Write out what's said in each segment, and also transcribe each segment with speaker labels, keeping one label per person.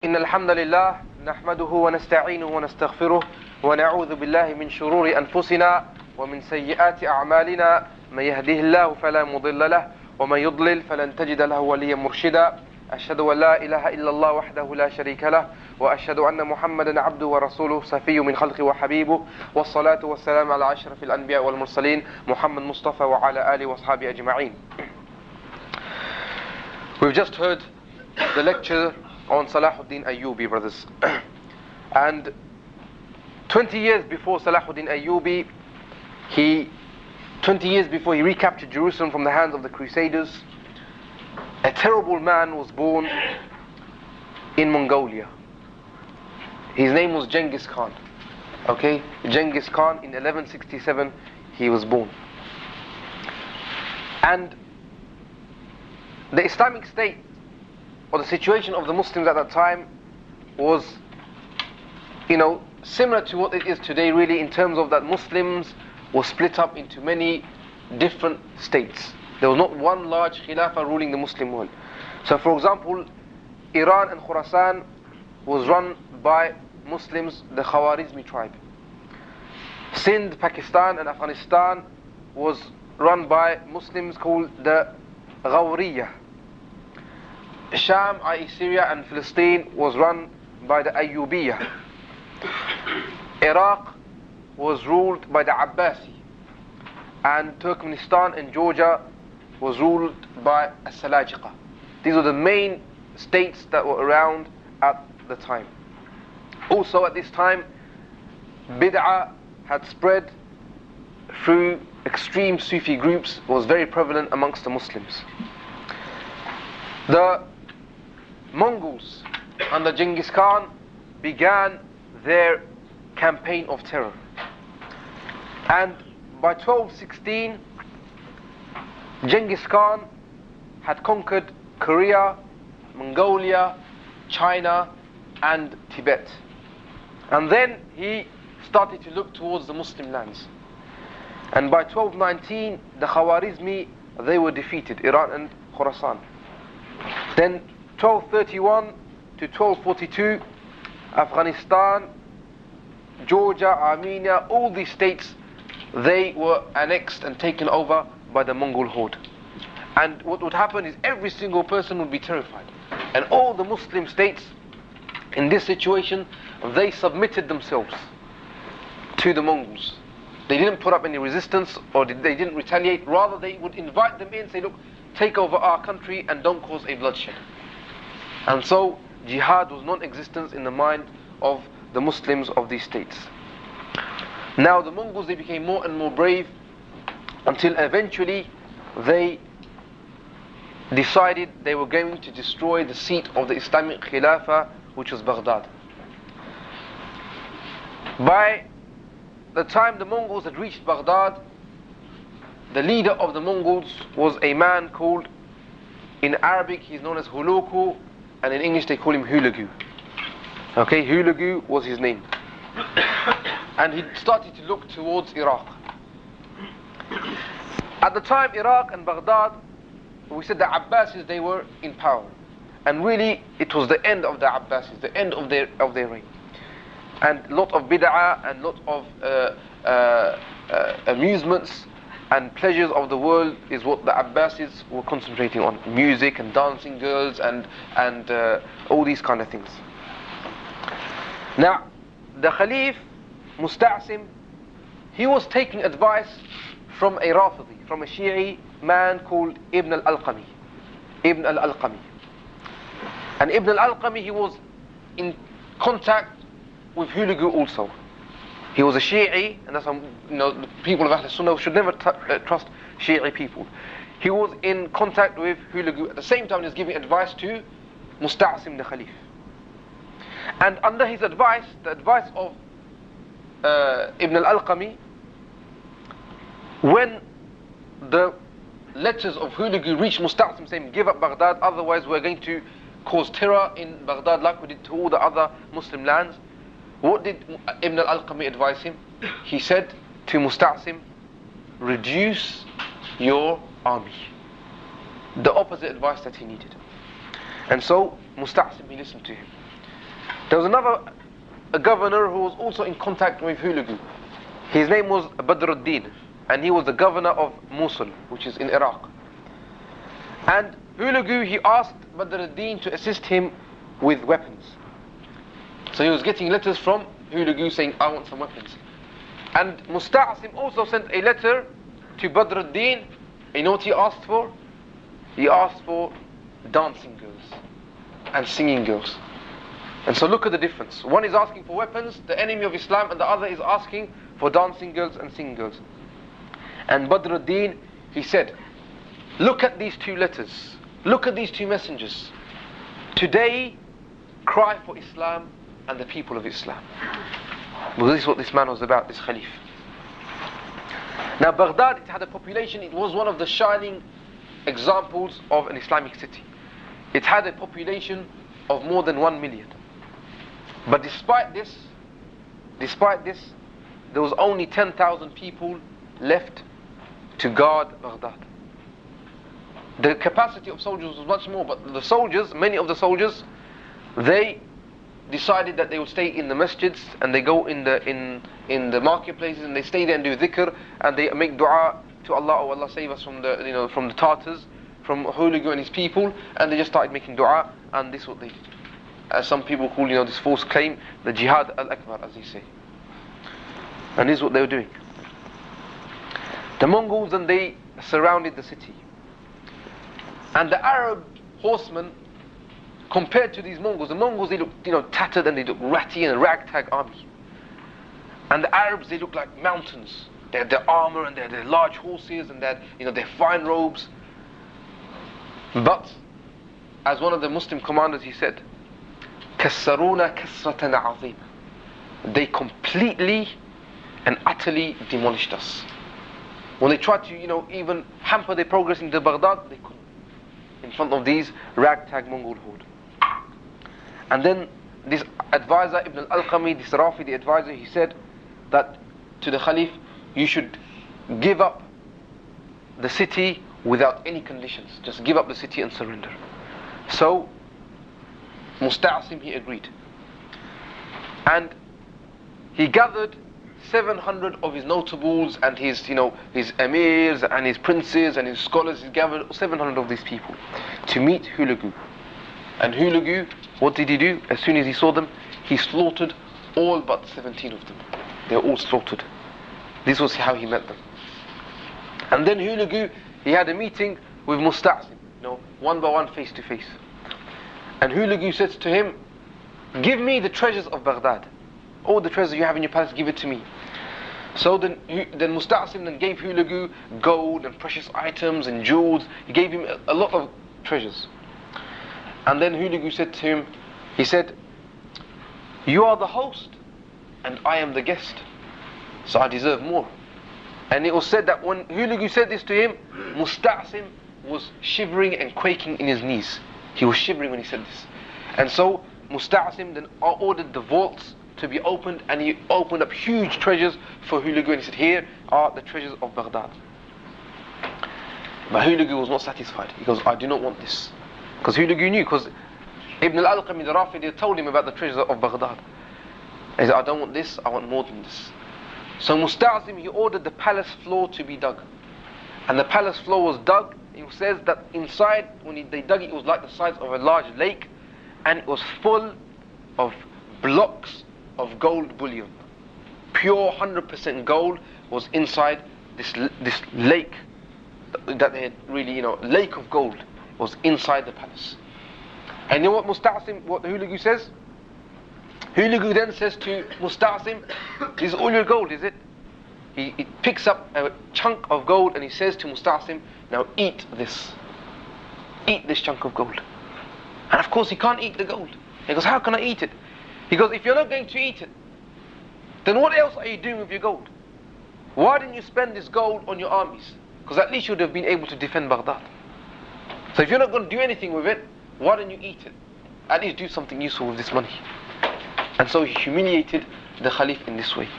Speaker 1: إن الحمد لله نحمده ونستعينه ونستغفره ونعوذ بالله من شرور أنفسنا ومن سيئات أعمالنا من يهده الله فلا مضل له ومن يضلل فلن تجد له وليا مرشدا أشهد أن لا إله إلا الله وحده لا شريك له وأشهد أن محمدا عبده ورسوله صفي من خلقه وحبيبه والصلاة والسلام على أشرف الأنبياء والمرسلين محمد مصطفى وعلى آله وأصحابه أجمعين. We've just heard the lecture on Salahuddin Ayyubi, brothers. And 20 years before Salahuddin Ayyubi, 20 years before he recaptured Jerusalem from the hands of the Crusaders, a terrible man was born in Mongolia. His name was Genghis Khan. Okay, Genghis Khan, in 1167 he was born. And the Islamic State, or the situation of the Muslims at that time, was, similar to what it is today, really, in terms of that Muslims were split up into many different states. There was not one large Khilafah ruling the Muslim world. So, for example, Iran and Khurasan was run by Muslims, the Khawarizmi tribe. Sindh, Pakistan and Afghanistan was run by Muslims called the Ghawriyah. Sham, i.e. Syria and Palestine, was run by the Ayyubiyah. Iraq was ruled by the Abbasi. And Turkmenistan and Georgia was ruled by As-Salajiqa. These were the main states that were around at the time. Also at this time, bid'ah had spread through extreme Sufi groups, was very prevalent amongst the Muslims. The Mongols under Genghis Khan began their campaign of terror. And by 1216, Genghis Khan had conquered Korea, Mongolia, China and Tibet. And then he started to look towards the Muslim lands. And by 1219, the Khawarizmi, they were defeated, Iran and Khurasan. Then 1231 to 1242, Afghanistan, Georgia, Armenia, all these states, they were annexed and taken over by the Mongol horde. And what would happen is every single person would be terrified. And all the Muslim states in this situation, they submitted themselves to the Mongols. They didn't put up any resistance, or they didn't retaliate. Rather, they would invite them in, say, look, take over our country and don't cause a bloodshed. And so jihad was non-existent in the mind of the Muslims of these states. Now the Mongols, they became more and more brave until eventually they decided they were going to destroy the seat of the Islamic Khilafah, which was Baghdad. By the time the Mongols had reached Baghdad, the leader of the Mongols was a man called, in Arabic he's known as Huluku, and in English they call him Hulagu. Okay, Hulagu was his name. And he started to look towards Iraq. At the time, Iraq and Baghdad, we said the Abbasis, they were in power. And really, it was the end of the Abbasis, the end of their reign. And a lot of bid'ah and a lot of amusements and pleasures of the world is what the Abbasis were concentrating on. Music and dancing girls and all these kind of things. Now, the Khalif, Musta'sim, he was taking advice from a Rafidi, from a Shi'i man called Ibn al-Alqami. Ibn al-Alqami. And Ibn al-Alqami, he was in contact with Hulagu also. He was a Shi'i, and that's the people of Ahl Sunnah should never trust Shi'i people. He was in contact with Hulagu. At the same time, he was giving advice to Musta'sim the Khalif. And under his advice, the advice of Ibn al-Alqami, when the letters of Hulagu reached Musta'sim saying, give up Baghdad, otherwise we're going to cause terror in Baghdad like we did to all the other Muslim lands, what did Ibn al-Alqami advise him? He said to Musta'sim, reduce your army. The opposite advice that he needed. And so Musta'sim, he listened to him. There was a governor who was also in contact with Hulagu. His name was Badruddin, and he was the governor of Mosul, which is in Iraq. And Hulagu, he asked Badruddin to assist him with weapons. So he was getting letters from Hulagu saying, I want some weapons. And Musta'sim also sent a letter to Badruddin. You know what he asked for? He asked for dancing girls and singing girls. And so look at the difference. One is asking for weapons, the enemy of Islam, and the other is asking for dancing girls and singing girls. And Badruddin, he said, look at these two letters. Look at these two messengers. Today, cry for Islam and the people of Islam. Well, this is what this man was about, this Khalif. Now Baghdad, it had a population, it was one of the shining examples of an Islamic city. It had a population of more than 1 million. But despite this, there was only 10,000 people left to guard Baghdad. The capacity of soldiers was much more, but the soldiers, many of the soldiers, they decided that they would stay in the masjids and they go in the marketplaces and they stay there and do dhikr and they make dua to Allah, oh Allah save us from the Tartars, from Hulagu and his people, and they just started making dua, and this is what they did. As some people call this false claim, the Jihad al-Akbar, as they say. And this is what they were doing. The Mongols, then they surrounded the city. And the Arab horsemen, compared to these Mongols, the Mongols, they looked tattered and they looked ratty and a ragtag army. And the Arabs, they looked like mountains. They had their armor and they had their large horses and they had their fine robes. But as one of the Muslim commanders, he said, كسرونا كسرة عظيمة. They completely and utterly demolished us. When they tried to even hamper their progress into Baghdad, they couldn't, in front of these ragtag Mongol horde. And then this advisor, Ibn al-Alqami, this Rafidi advisor, he said that to the Khalif, you should give up the city without any conditions. Just give up the city and surrender. So Musta'sim, he agreed. And he gathered 700 of his notables and his emirs and his princes and his scholars. He gathered 700 of these people to meet Hulagu. And Hulagu, what did he do? As soon as he saw them, he slaughtered all but 17 of them. They were all slaughtered. This was how he met them. And then Hulagu, he had a meeting with Musta'sim, one by one, face to face. And Hulagu said to him, give me the treasures of Baghdad. All the treasures you have in your palace, give it to me. So then Musta'sim then gave Hulagu gold and precious items and jewels. He gave him a lot of treasures. And then Hulagu said to him, he said, you are the host and I am the guest, so I deserve more. And it was said that when Hulagu said this to him, Musta'sim was shivering and quaking in his knees. He was shivering when he said this. And so Musta'sim then ordered the vaults to be opened, and he opened up huge treasures for Hulagu, and he said, here are the treasures of Baghdad. But Hulagu was not satisfied. He goes, I do not want this. Because Hulagu knew, because Ibn al-Alqami the Rafidi told him about the treasures of Baghdad. He said, I don't want this, I want more than this. So Musta'sim, he ordered the palace floor to be dug. And the palace floor was dug. He says that inside, when they dug it, it was like the size of a large lake, and it was full of blocks of gold bullion. Pure 100% gold was inside this lake that they had really, lake of gold was inside the palace. And you know what what Hulagu says? Hulagu then says to Musta'sim, this is all your gold, is it? He picks up a chunk of gold and he says to Musta'sim, now eat this. Eat this chunk of gold. And of course he can't eat the gold. He goes, how can I eat it? He goes, if you're not going to eat it, then what else are you doing with your gold? Why didn't you spend this gold on your armies? Because at least you would have been able to defend Baghdad. So if you're not going to do anything with it, why don't you eat it? At least do something useful with this money. And so he humiliated the Khalif in this way.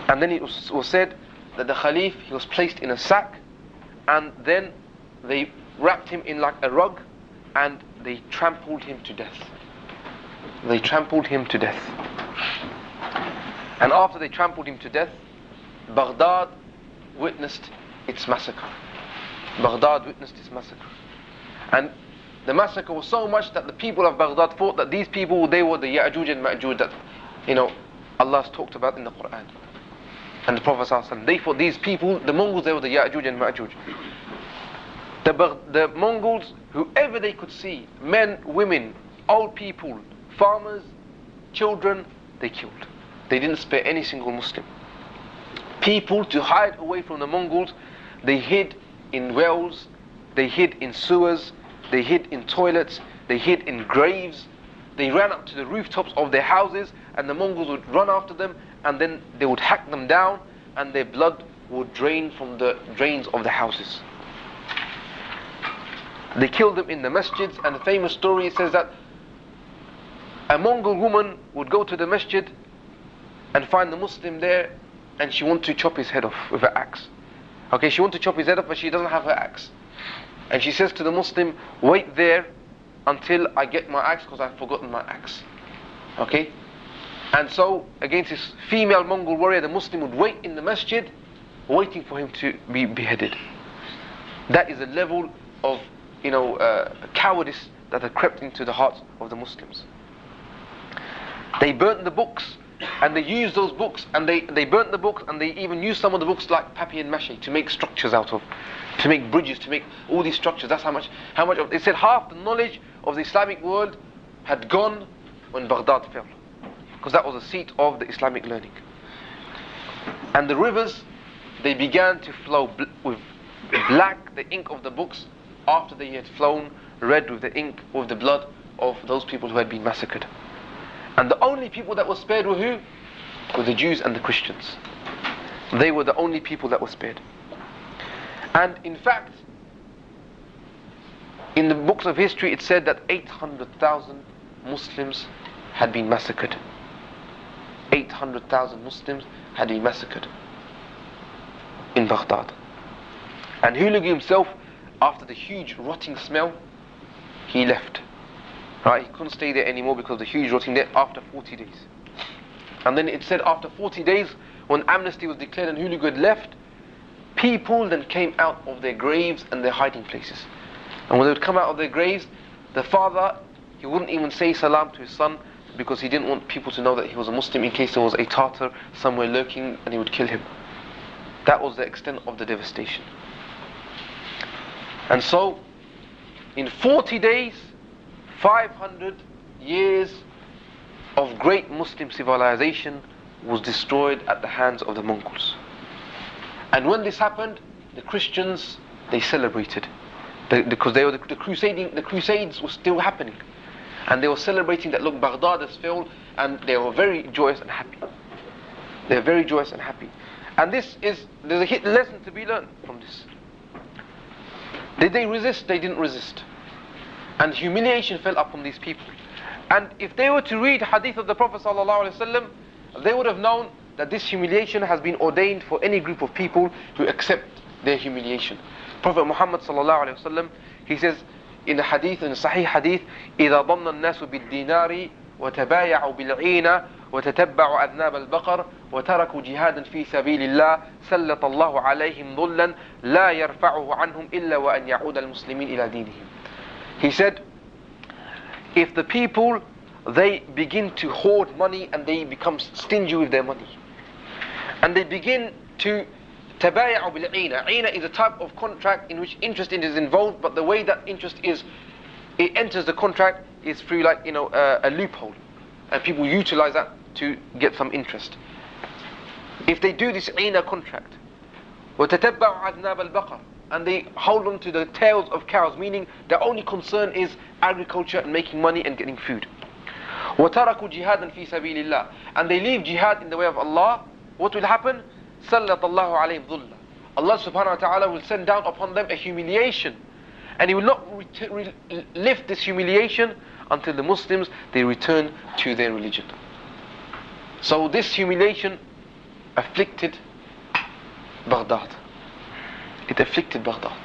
Speaker 1: And then it was said that the Khalif, he was placed in a sack, and then they wrapped him in like a rug, and they trampled him to death. they trampled him to death. And after they trampled him to death, Baghdad witnessed its massacre. Baghdad witnessed its massacre. And the massacre was so much that the people of Baghdad thought that these people, they were the Ya'juj and Ma'juj that, Allah's talked about in the Quran. And the Prophet ﷺ, they thought these people, the Mongols, they were the Ya'juj and Ma'juj. The Mongols, whoever they could see, men, women, old people, farmers, children, they killed. They didn't spare any single Muslim. People, to hide away from the Mongols, they hid in wells, they hid in sewers, they hid in toilets, they hid in graves. They ran up to the rooftops of their houses, and the Mongols would run after them, and then they would hack them down, and their blood would drain from the drains of the houses. They killed them in the masjids, and the famous story says that a Mongol woman would go to the masjid and find the Muslim there, and she wanted to chop his head off with her axe. Okay, she wanted to chop his head off, but she doesn't have her axe. And she says to the Muslim, wait there until I get my axe, because I've forgotten my axe. Okay? And so, against this female Mongol warrior, the Muslim would wait in the masjid, waiting for him to be beheaded. That is a level of, cowardice that had crept into the hearts of the Muslims. They burnt the books, and they used those books, and they burnt the books, and they even used some of the books like papier-mâché to make structures out of, to make bridges, to make all these structures. That's how much of, they said half the knowledge of the Islamic world had gone when Baghdad fell, because that was the seat of the Islamic learning. And the rivers, they began to flow with black, the ink of the books, after they had flown red with the ink, with the blood of those people who had been massacred. And the only people that were spared were who? Were the Jews and the Christians. They were the only people that were spared. And in fact, in the books of history it said that 800,000 Muslims had been massacred. 800,000 Muslims had been massacred in Baghdad. And Hulagu himself, after the huge rotting smell, he left. Right, he couldn't stay there anymore because of the huge rotting there after 40 days. And then it said after 40 days, when amnesty was declared and Hulagu had left, people then came out of their graves and their hiding places. And when they would come out of their graves, the father, he wouldn't even say salam to his son, because he didn't want people to know that he was a Muslim in case there was a Tatar somewhere lurking and he would kill him. That was the extent of the devastation. And so, in 40 days, 500 years of great Muslim civilization was destroyed at the hands of the Mongols. And when this happened, the Christians, they celebrated, because they were the Crusades were still happening, and they were celebrating that, look, Baghdad has failed, and they were very joyous and happy. They were very joyous and happy. And there's a lesson to be learned from this. Did they resist? They didn't resist. And humiliation fell upon these people. And if they were to read hadith of the Prophet ﷺ, they would have known that this humiliation has been ordained for any group of people who accept their humiliation. Prophet Muhammad ﷺ, he says in the hadith, in the Sahih hadith, إِذَا ضَمَّ النَّاسُ بِالدِّينَارِ وَتَبَايَعُوا بِالْعِينَ وتتبعوا أذناب البقر وتركوا جهادا في سبيل الله سلط الله عليهم ظلا لا يرفعه عنهم إلا وأن يعود المسلمين إلى دينهم. He said, if the people, they begin to hoard money and they become stingy with their money, and they begin to تبايعوا بالعينة. عينة is a type of contract in which interest is involved, but the way that interest is, it enters the contract is through a loophole, and people utilize that to get some interest. If they do this عينة contract, وتتبعوا أذناب البقر, and they hold on to the tails of cows, meaning their only concern is agriculture and making money and getting food. وتركوا جهادا في سبيل الله, and they leave jihad in the way of Allah, what will happen? سلط الله عليهم ظلا. Allah subhanahu wa ta'ala will send down upon them a humiliation, and He will not lift this humiliation until the Muslims, they return to their religion. So this humiliation afflicted Baghdad. It afflicted Baghdad.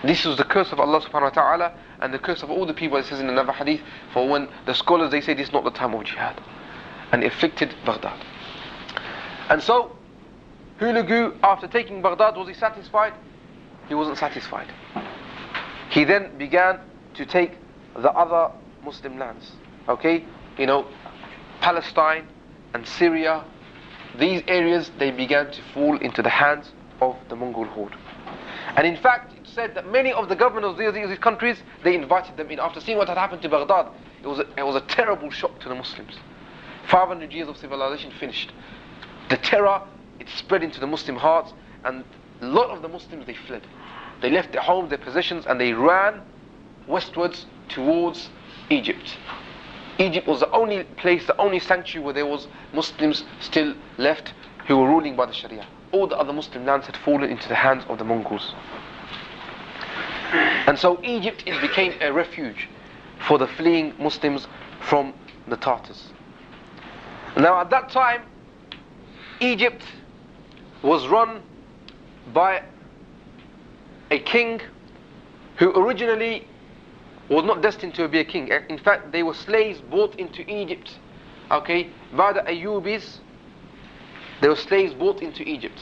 Speaker 1: This was the curse of Allah subhanahu wa ta'ala, and the curse of all the people. It says in another hadith, for when the scholars, they say this is not the time of jihad, and it afflicted Baghdad. And so Hulagu, after taking Baghdad, was he satisfied? He wasn't satisfied. He then began to take the other Muslim lands, okay, Palestine and Syria. These areas, they began to fall into the hands of the Mongol horde. And in fact, it said that many of the governors of these countries, they invited them in. After seeing what had happened to Baghdad, it was a terrible shock to the Muslims. 500 years of civilization finished. The terror, it spread into the Muslim hearts, and a lot of the Muslims, they fled. They left their homes, their possessions, and they ran westwards towards Egypt. Egypt was the only place, the only sanctuary where there was Muslims still left who were ruling by the Sharia. All the other Muslim lands had fallen into the hands of the Mongols. And so Egypt, it became a refuge for the fleeing Muslims from the Tartars. Now at that time, Egypt was run by a king who originally was not destined to be a king. In fact, they were slaves brought into Egypt, okay, by the Ayyubis. They were slaves brought into Egypt,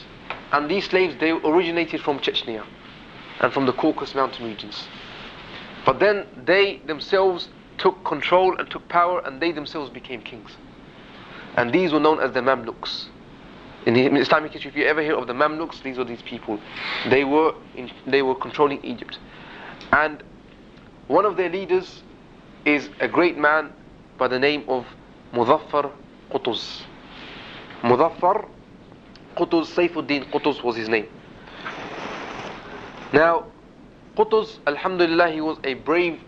Speaker 1: and these slaves, they originated from Chechnya and from the Caucasus mountain regions. But then they themselves took control and took power, and they themselves became kings. And these were known as the Mamluks. In Islamic history, if you ever hear of the Mamluks, these were these people. They were controlling Egypt. And one of their leaders is a great man by the name of Muzaffar Qutuz. Muzaffar Qutuz, Saifuddin Qutuz was his name. Now, Qutuz, alhamdulillah, he was a brave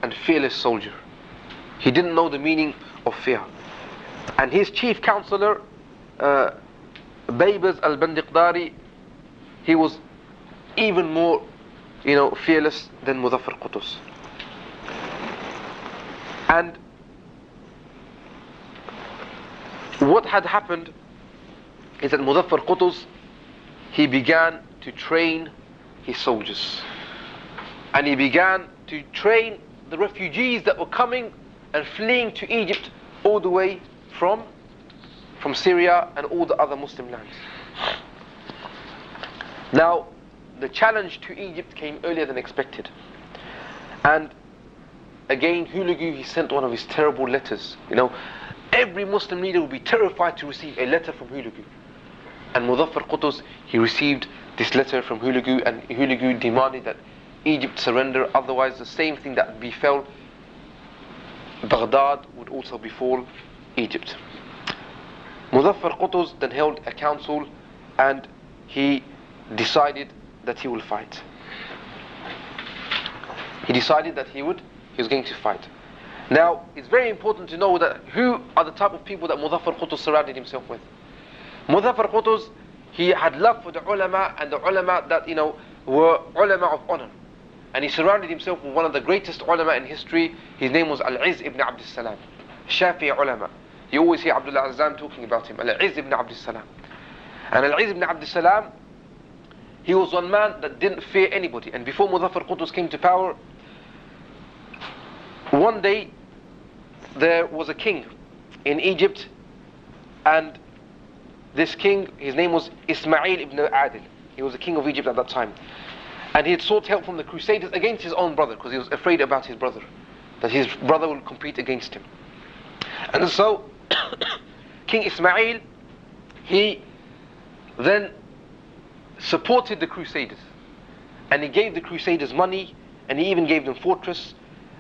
Speaker 1: and fearless soldier. He didn't know the meaning of fear. And his chief counselor, Baybaz al-Bandiqdari, he was even more, fearless than Muzaffar Qutuz. And what had happened is that Muzaffar Qutuz, he began to train his soldiers. And he began to train the refugees that were coming and fleeing to Egypt all the way from Syria and all the other Muslim lands. Now, the challenge to Egypt came earlier than expected. And again, Hulagu, he sent one of his terrible letters. Every Muslim leader would be terrified to receive a letter from Hulagu. And Muzaffar Qutuz, he received this letter from Hulagu, and Hulagu demanded that Egypt surrender, otherwise the same thing that befell Baghdad would also befall Egypt. Muzaffar Qutuz then held a council, and he decided that he will fight. He decided that he was going to fight. Now, it's very important to know that who are the type of people that Muzaffar Qutuz surrounded himself with. Muzaffar Qutuz, he had love for the ulama, and the ulama that were ulama of honor. And he surrounded himself with one of the greatest ulama in history. His name was Al-Izz ibn Abd al-Salam, Shafi'i ulama. You always hear Abdullah Azam talking about him, Al-Izz ibn Abd al-Salam. And Al-Izz ibn Abd al-Salam, he was one man that didn't fear anybody. And before Muzaffar Qutuz came to power, one day there was a king in Egypt, and this king, his name was Ismail ibn Adil. He was the king of Egypt at that time. And he had sought help from the Crusaders against his own brother, because he was afraid about his brother, that his brother will compete against him. And so King Ismail, he then supported the Crusaders, and he gave the Crusaders money, and he even gave them fortress,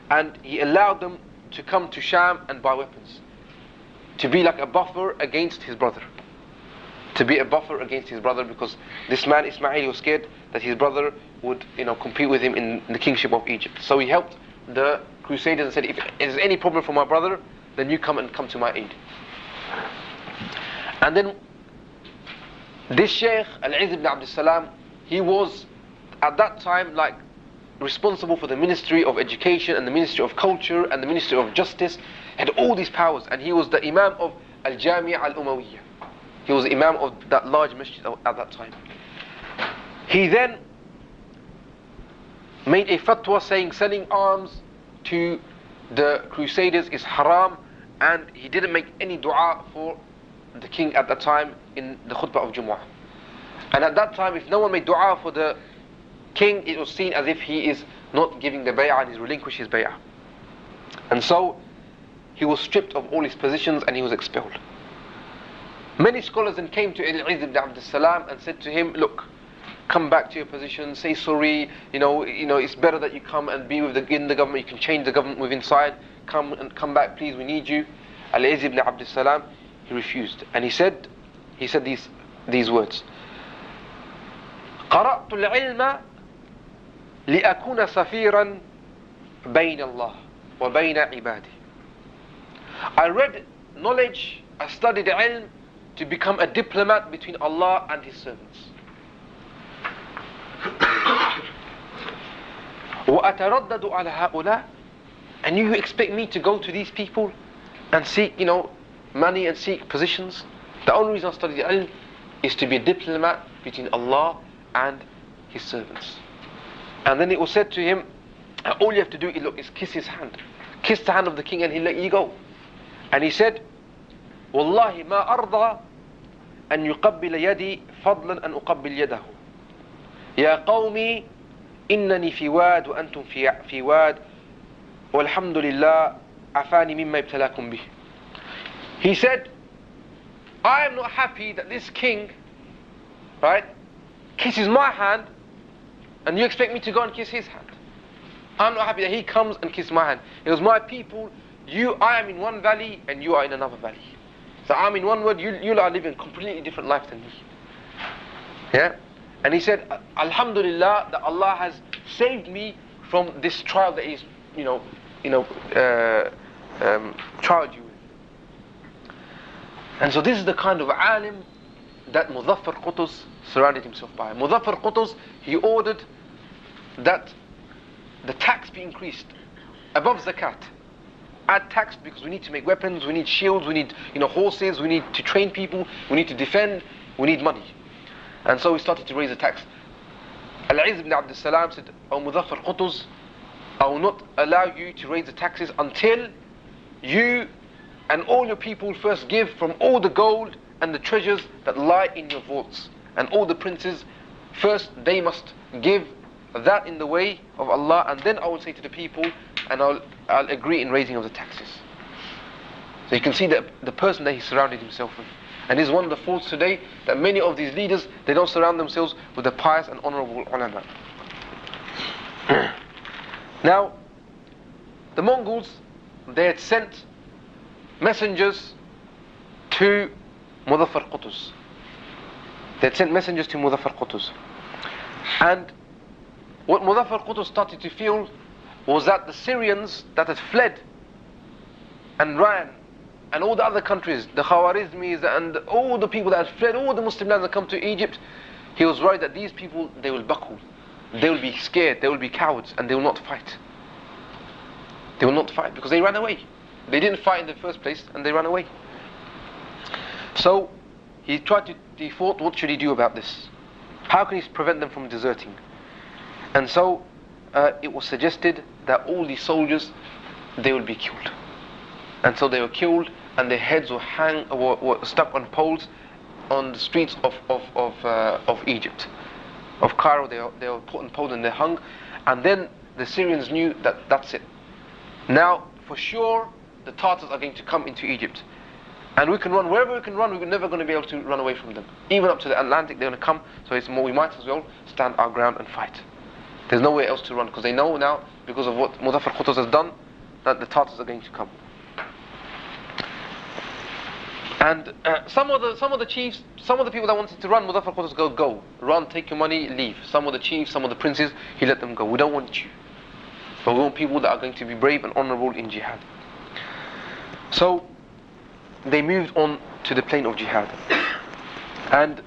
Speaker 1: and he allowed them to come to Sham and buy weapons, to be like a buffer against his brother. To be a buffer against his brother, because this man Ismail was scared that his brother would compete with him in the kingship of Egypt. So he helped the Crusaders and said, if there's any problem for my brother, then you come to my aid. And then this Sheikh Al-Izz ibn Abd al-Salam, he was at that time responsible for the Ministry of Education and the Ministry of Culture and the Ministry of Justice, had all these powers, and he was the Imam of Al-Jami'a Al-Umayyah. He was the Imam of that large masjid at that time. He then made a fatwa saying selling arms to the Crusaders is haram, and he didn't make any dua for the king at that time in the khutbah of Jumu'ah. And at that time, if no one made dua for the king, it was seen as if he is not giving the bay'ah and he's relinquished his bay'ah. And so he was stripped of all his positions and he was expelled. Many scholars then came to Al-Izz ibn Abd Salam and said to him, look, come back to your position, say sorry, it's better that you come and be in the government, you can change the government with inside, come back please, we need you. Al-Izz ibn Abd Salam, he refused. And he said these words, قرأت العلم لأكون سفيرا بين الله وبين عباده. I read knowledge, I studied ilm to become a diplomat between Allah and His servants. وأتردد على هؤلاء, and you expect me to go to these people and seek, money and seek positions? The only reason I studied ilm is to be a diplomat between Allah and His servants. And then it was said to him, all you have to do is kiss his hand. Kiss the hand of the king and he'll let you go. And he said, والله ما أرضى أن يقبل يدي فضلا أن أقبل يده. يا قومي إنني في واد وأنتم في واد والحمد لله عفاني مما ابتلاكم به. He said, I am not happy that this king, right, kisses my hand and you expect me to go and kiss his hand. I'm not happy that he comes and kisses my hand. It was my people, I am in one valley and you are in another valley. So I'm in one world, you are living a completely different life than me. Yeah? And he said, Alhamdulillah, that Allah has saved me from this trial that He's, trialed you with. And so this is the kind of alim that Muzaffar Qutuz surrounded himself by. Muzaffar Qutuz, he ordered that the tax be increased above zakat. Add tax because we need to make weapons, we need shields, we need horses, we need to train people, we need to defend, we need money. And so he started to raise the tax. Al-Izz ibn Abd Salam said, O Muzaffar Qutuz, I will not allow you to raise the taxes until you and all your people first give from all the gold and the treasures that lie in your vaults. And all the princes, first they must give that in the way of Allah, and then I will say to the people, and I'll agree in raising of the taxes. So you can see that the person that he surrounded himself with. And this is one of the faults today, that many of these leaders, they don't surround themselves with the pious and honorable ulama. Now, the Mongols, they had sent messengers to Muzaffar Qutuz. They had sent messengers to Muzaffar Qutuz. And what Muzaffar Qutuz started to feel was that the Syrians that had fled and ran, and all the other countries, the Khawarizmis and all the people that had fled, all the Muslim lands that come to Egypt, he was worried that these people, they will buckle, they will be scared, they will be cowards, and they will not fight. They will not fight because they ran away. They didn't fight in the first place and they ran away. So he thought, what should he do about this? How can he prevent them from deserting? And so it was suggested that all these soldiers, they will be killed. And so they were killed, and their heads were stuck on poles on the streets of Egypt, of Cairo. They were put on poles and they hung. And then the Syrians knew that that's it. Now, for sure, the Tartars are going to come into Egypt, and we can run wherever we can run. We're never going to be able to run away from them. Even up to the Atlantic, they're going to come. So we might as well stand our ground and fight. There's nowhere else to run, because they know now, because of what Muzaffar Qutuz has done, that the Tartars are going to come. And some of the chiefs, some of the people that wanted to run, Muzaffar Qutuz go, run, take your money, leave. Some of the chiefs, some of the princes, he let them go. We don't want you, but we want people that are going to be brave and honorable in jihad. So they moved on to the plain of jihad, and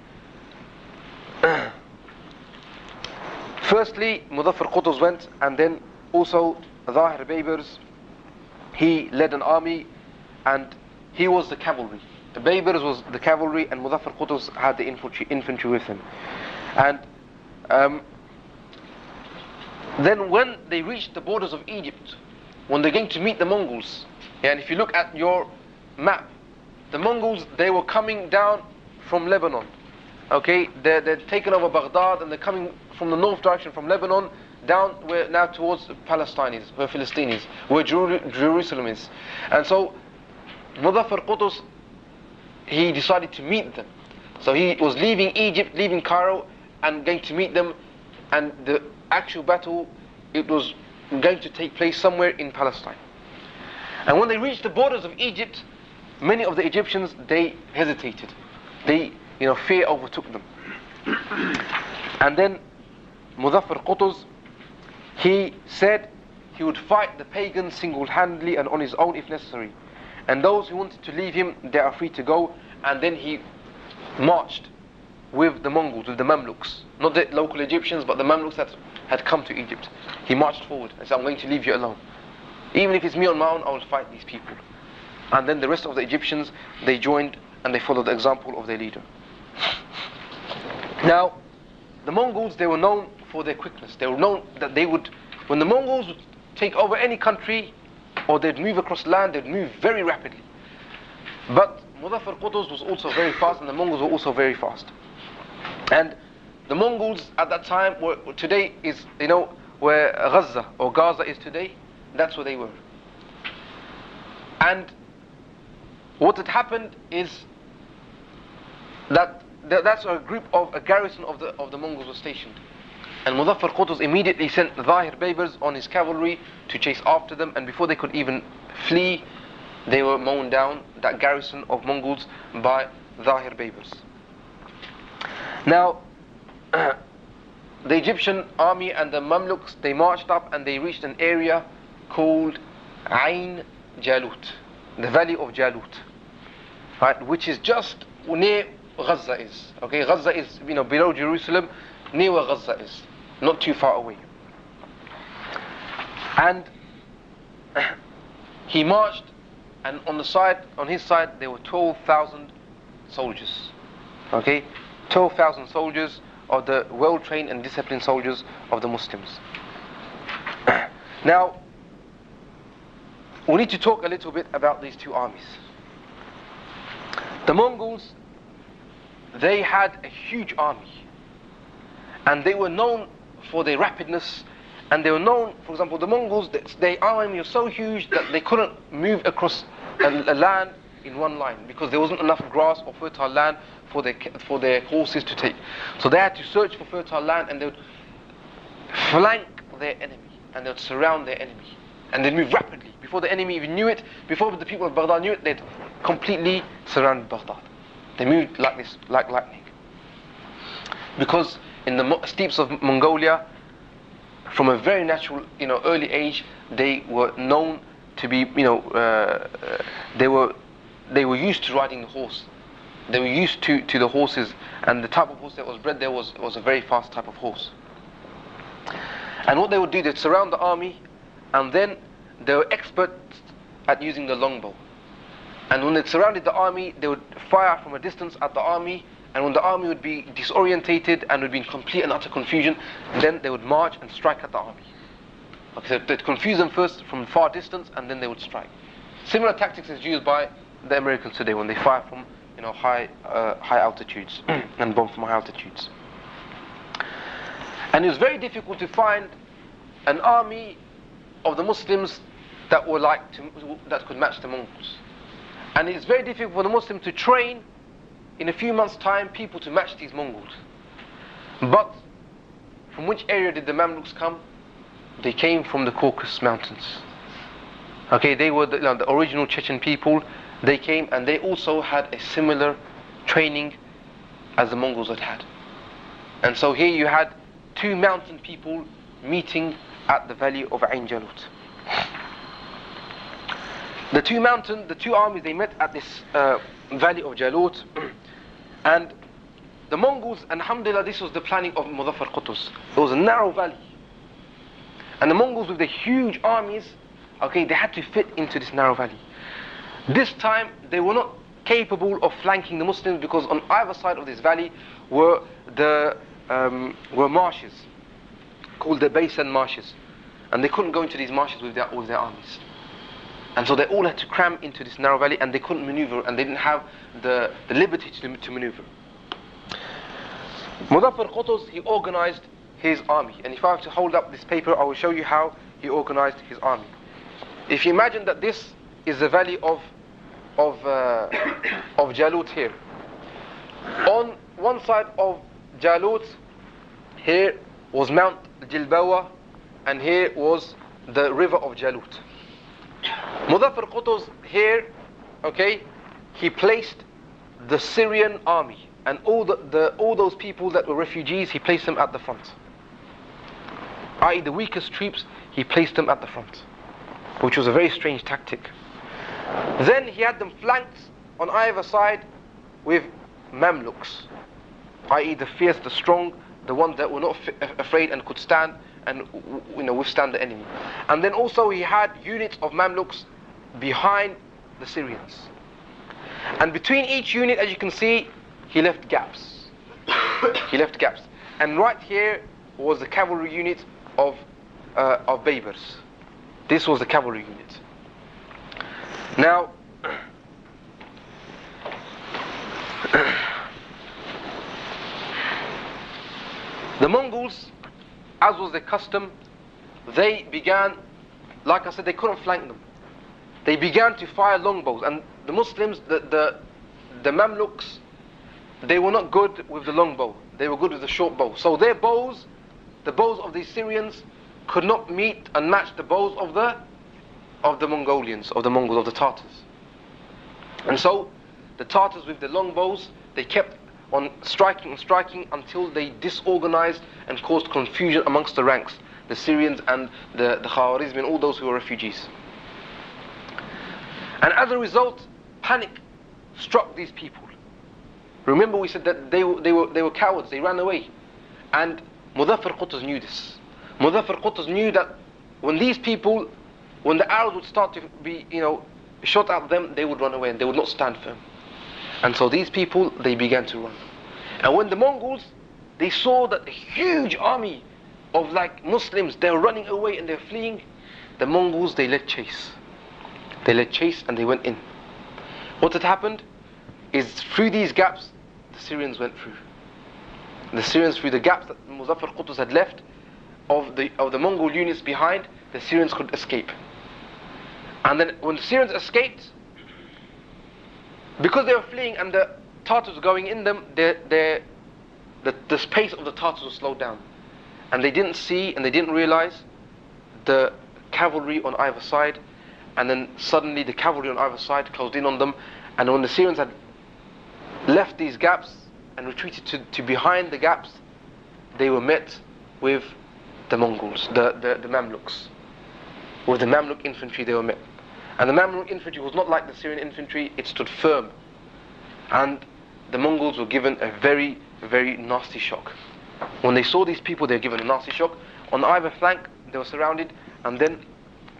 Speaker 1: firstly Muzaffar Qutuz went, and then also Zahir Baybars, he led an army, and he was the cavalry. The Baybars was the cavalry, and Muzaffar Qutuz had the infantry with him. And Then when they reached the borders of Egypt, when they're going to meet the Mongols, and if you look at your map, the Mongols, they were coming down from Lebanon. Okay, they're taken over Baghdad, and they're coming from the north direction from Lebanon down where now towards Palestine is, where Palestine is, where Jerusalem is. And so Muzaffar Qutuz, he decided to meet them. So he was leaving Egypt, leaving Cairo, and going to meet them. And the actual battle, it was going to take place somewhere in Palestine. And when they reached the borders of Egypt, many of the Egyptians, they hesitated. Fear overtook them. And then Muzaffar Qutuz, he said he would fight the pagans single-handedly and on his own if necessary. And those who wanted to leave him, they are free to go. And then he marched with the Mongols, with the Mamluks. Not the local Egyptians, but the Mamluks that had come to Egypt. He marched forward and said, I'm going to leave you alone. Even if it's me on my own, I will fight these people. And then the rest of the Egyptians, they joined and they followed the example of their leader. Now, the Mongols, they were known for their quickness. They were known that they would, when the Mongols would take over any country, or they'd move across land, they'd move very rapidly. But Muzaffar Qutuz was also very fast, and the Mongols were also very fast. And the Mongols at that time were, today is, where Gaza or Gaza is today, that's where they were. And what had happened is that's a garrison of the Mongols was stationed. And Muzaffar Qutuz immediately sent Zahir Baybars on his cavalry to chase after them, and before they could even flee, they were mown down, that garrison of Mongols, by Zahir Baybars. Now, the Egyptian army and the Mamluks, they marched up and they reached an area called Ain Jaloot, the valley of Jaloot, right, which is just near Gaza is. Okay, Gaza is below Jerusalem, near where Gaza is, not too far away. And he marched, and on his side there were 12,000 soldiers. Okay, 12,000 soldiers of the well-trained and disciplined soldiers of the Muslims. Now, we need to talk a little bit about these two armies. The Mongols, they had a huge army, and they were known for their rapidness, and they were known, for example, the Mongols, their army was so huge that they couldn't move across a land in one line, because there wasn't enough grass or fertile land for their horses to take. So they had to search for fertile land, and they would flank their enemy, and they would surround their enemy, and they'd move rapidly. Before the enemy even knew it, before the people of Baghdad knew it, they'd completely surrounded Baghdad. They moved like this, like lightning. Because in the steppes of Mongolia, from a very natural, early age, they were known to be, they were used to riding the horse. They were used to the horses, and the type of horse that was bred there was a very fast type of horse. And what they would do, they'd surround the army, and then they were experts at using the longbow. And when they surrounded the army, they would fire from a distance at the army, and when the army would be disorientated and would be in complete and utter confusion, then they would march and strike at the army. Okay, so they'd confuse them first from far distance, and then they would strike. Similar tactics is used by the Americans today when they fire from high altitudes and bomb from high altitudes. And it was very difficult to find an army of the Muslims that could match the Mongols. And it's very difficult for the Muslims to train in a few months' time people to match these Mongols. But from which area did the Mamluks come? They came from the Caucasus Mountains. Okay, they were the original Chechen people. They came, and they also had a similar training as the Mongols had had. And so here you had two mountain people meeting at the valley of Ain Jaloot. The two armies, they met at this valley of Jaloot, and the Mongols, and alhamdulillah, this was the planning of Muzaffar Qutuz. It was a narrow valley, and the Mongols with the huge armies, okay, they had to fit into this narrow valley. This time they were not capable of flanking the Muslims, because on either side of this valley were marshes called the Baysan marshes. And they couldn't go into these marshes with their armies. And so they all had to cram into this narrow valley, and they couldn't maneuver, and they didn't have the liberty to maneuver. Muzaffar Qutuz, he organized his army. And if I have to hold up this paper, I will show you how he organized his army. If you imagine that this is the valley of Jaloot here. On one side of Jaloot, here was Mount Jilbawa, and here was the river of Jaloot. Muzaffar Qutuz here, okay, he placed the Syrian army and all those people that were refugees, he placed them at the front. I.e. the weakest troops, he placed them at the front, which was a very strange tactic. Then he had them flanked on either side with Mamluks, i.e. the fierce, the strong, the ones that were not afraid and could stand and withstand the enemy. And then also he had units of Mamluks behind the Syrians. And between each unit, as you can see, he left gaps. He left gaps. And right here was the cavalry unit of Baybers. This was the cavalry unit. Now, the Mongols, as was their custom, they began, like I said, they couldn't flank them. They began to fire longbows, and the Muslims, the Mamluks, they were not good with the longbow. They were good with the short bow. So their bows, the bows of the Syrians, could not meet and match the bows of the Mongolians, of the Mongols, of the Tartars. And so the Tartars with the long bows, they kept on striking and striking until they disorganized and caused confusion amongst the ranks, the Syrians and the Khawarizmi and all those who were refugees. And as a result, panic struck these people. Remember, we said that they were cowards, they ran away. And Muzaffar Qutuz knew this. Muzaffar Qutuz knew that when these people, when the arrows would start to be, shot at them, they would run away and they would not stand firm. And so these people, they began to run. And when the Mongols, they saw that a huge army of Muslims, they were running away and they were fleeing, the Mongols, they led chase. They led chase and they went in. What had happened is through these gaps, the Syrians went through. The Syrians, through the gaps that Muzaffar Qutuz had left of the Mongol units behind, the Syrians could escape. And then when the Syrians escaped, because they were fleeing and the Tartars were going in them, the pace of the Tartars was slowed down. And they didn't see and they didn't realize the cavalry on either side. And then suddenly the cavalry on either side closed in on them. And when the Syrians had left these gaps and retreated to behind the gaps, they were met with the Mongols, the Mamluks. With the Mamluk infantry they were met. And the Mamluk infantry was not like the Syrian infantry, it stood firm. And the Mongols were given a very, very nasty shock. When they saw these people, they were given a nasty shock. On either flank, they were surrounded, and then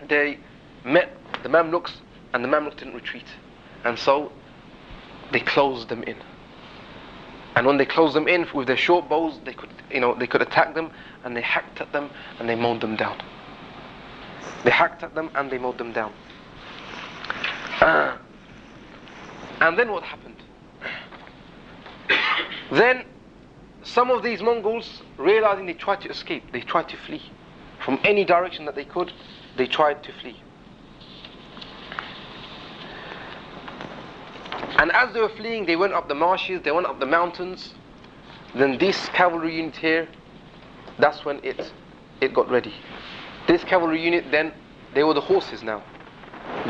Speaker 1: they met the Mamluks, and the Mamluks didn't retreat. And so, they closed them in. And when they closed them in with their short bows, they could attack them, and they hacked at them, and they mowed them down. They hacked at them, and they mowed them down. And then what happened? Then some of these Mongols, realizing, they tried to escape, they tried to flee. From any direction that they could, they tried to flee. And as they were fleeing, they went up the marshes, they went up the mountains. Then this cavalry unit here, that's when it got ready. This cavalry unit then, they were the horses now.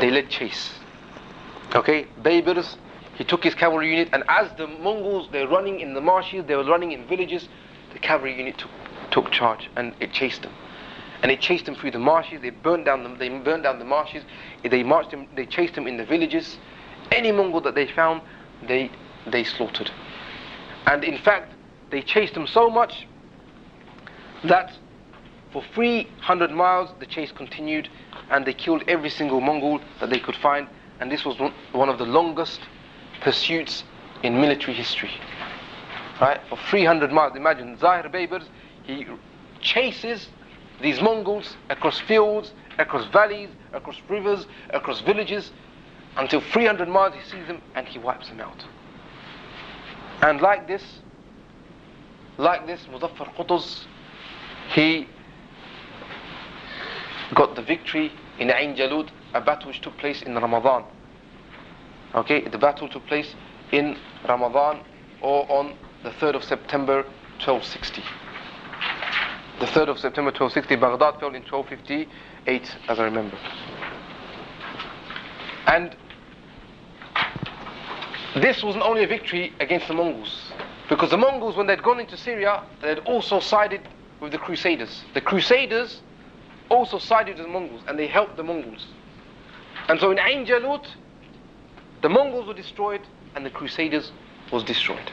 Speaker 1: They led chase. Okay, Baybers, he took his cavalry unit, and as the Mongols, they were running in the marshes, they were running in villages, the cavalry unit took charge, and it chased them. And it chased them through the marshes, they burned down the marshes, they chased them in the villages. Any Mongol that they found, they slaughtered. And in fact, they chased them so much that for 300 miles the chase continued, and they killed every single Mongol that they could find. And this was one of the longest pursuits in military history. Right? For 300 miles. Imagine Zahir Baybers, he chases these Mongols across fields, across valleys, across rivers, across villages, until 300 miles he sees them and he wipes them out. And like this, Muzaffar Qutuz, he got the victory in Ain Jaloot, a battle which took place in Ramadan. Okay, the battle took place in Ramadan, or on the 3rd of September 1260. The 3rd of September 1260, Baghdad fell in 1258, as I remember. And this wasn't only a victory against the Mongols, because the Mongols, when they'd gone into Syria, they had also sided with the Crusaders. The Crusaders also sided with the Mongols, and they helped the Mongols. And so in Ain Jaloot, the Mongols were destroyed, and the Crusaders was destroyed.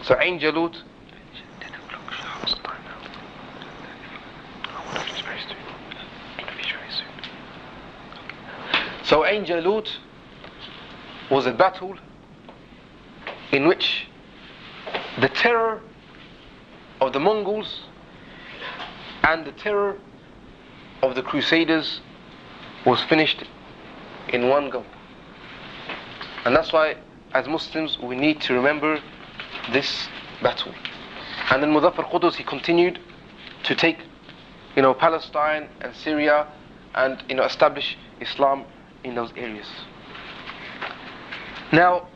Speaker 1: So Ain Jaloot. So Ain Jaloot was a battle in which the terror of the Mongols and the terror of the Crusaders was finished in one go. And that's why, as Muslims, we need to remember this battle. And then Muzaffar Qutuz, he continued to take, Palestine and Syria, and establish Islam in those areas. Now,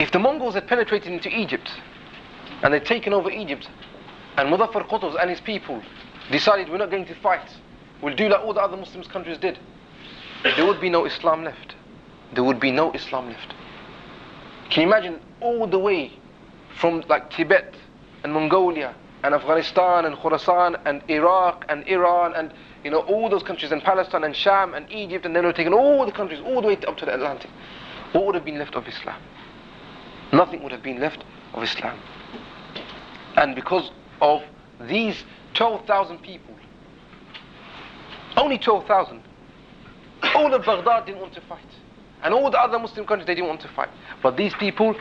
Speaker 1: if the Mongols had penetrated into Egypt and they'd taken over Egypt, and Muzaffar Qutuz and his people decided, we're not going to fight, we'll do like all the other Muslim countries did, there would be no Islam left. There would be no Islam left. Can you imagine all the way from like Tibet and Mongolia and Afghanistan and Khorasan and Iraq and Iran and all those countries, and Palestine and Sham and Egypt, and then we're taking all the countries all the way up to the Atlantic. What would have been left of Islam? Nothing would have been left of Islam. And because of these 12,000 people, only 12,000, all of Baghdad didn't want to fight. And all the other Muslim countries, they didn't want to fight. But these people,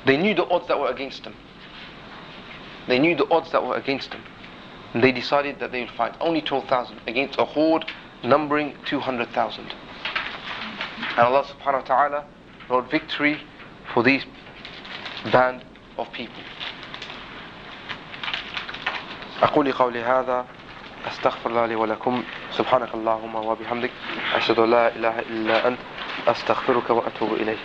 Speaker 1: they knew the odds that were against them. They knew the odds that were against them. And they decided that they would fight. Only 12,000 against a horde numbering 200,000. And Allah subhanahu wa ta'ala brought victory for these band of people. أقول قولي هذا أستغفر الله لي ولكم سبحانك اللهم وبحمدك أشهد أن لا إله إلا أنت أستغفرك وأتوب إليك.